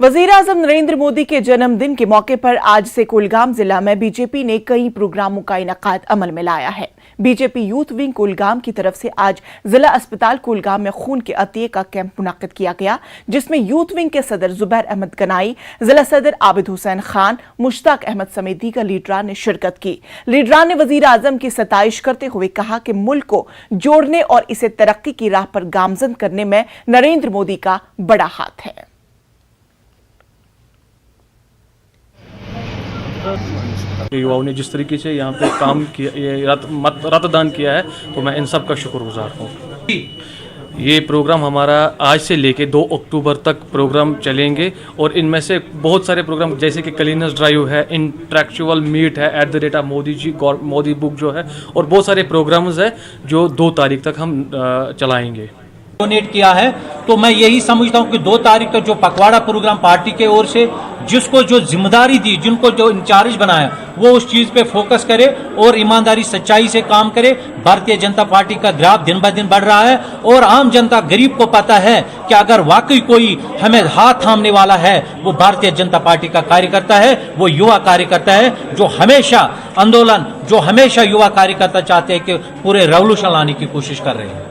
वजीर-ए-आजम नरेंद्र मोदी के जन्मदिन के मौके पर आज से कुलगाम जिला में बीजेपी ने कई प्रोग्रामों का इनेकाद अमल में लाया है। बीजेपी यूथ विंग कुलगाम की तरफ से आज जिला अस्पताल कुलगाम में खून के अतिये का कैंप मुनक्किद किया गया, जिसमें यूथ विंग के सदर जुबैर अहमद गनाई, जिला सदर आबिद हुसैन खान, मुश्ताक अहमद समेत दीगर लीडरान ने शिरकत की। लीडरान ने वजीर-ए-आजम की सताइश करते हुए कहा कि मुल्क को जोड़ने और इसे तरक्की की राह पर गामजन करने में नरेंद्र मोदी का बड़ा हाथ है। युवाओं ने जिस तरीके से यहाँ पे काम किया, ये रक्तदान किया है, तो मैं इन सब का शुक्रगुजार हूँ। ये प्रोग्राम हमारा आज से लेके 2 अक्टूबर तक प्रोग्राम चलेंगे और इनमें से बहुत सारे प्रोग्राम जैसे कि क्लीनर्स ड्राइव है, इंटेलेक्चुअल मीट है, @ मोदी जी मोदी बुक जो है, और बहुत सारे प्रोग्राम्स है जो 2 तारीख तक हम चलाएंगे। डोनेट किया है, तो मैं यही समझता हूं कि 2 तारीख का जो पखवाड़ा प्रोग्राम पार्टी के ओर से जिसको जो जिम्मेदारी दी, जिनको जो इंचार्ज बनाया, वो उस चीज पे फोकस करे और ईमानदारी सच्चाई से काम करे। भारतीय जनता पार्टी का ग्राफ दिन ब दिन बढ़ रहा है और आम जनता गरीब को पता है कि अगर वाकई कोई हमें हाथ थामने वाला है, वो भारतीय जनता पार्टी का कार्यकर्ता है, वो युवा कार्यकर्ता है, जो हमेशा आंदोलन, जो हमेशा युवा कार्यकर्ता चाहते हैं कि पूरे रेवोल्यूशन लाने की कोशिश कर रहे हैं।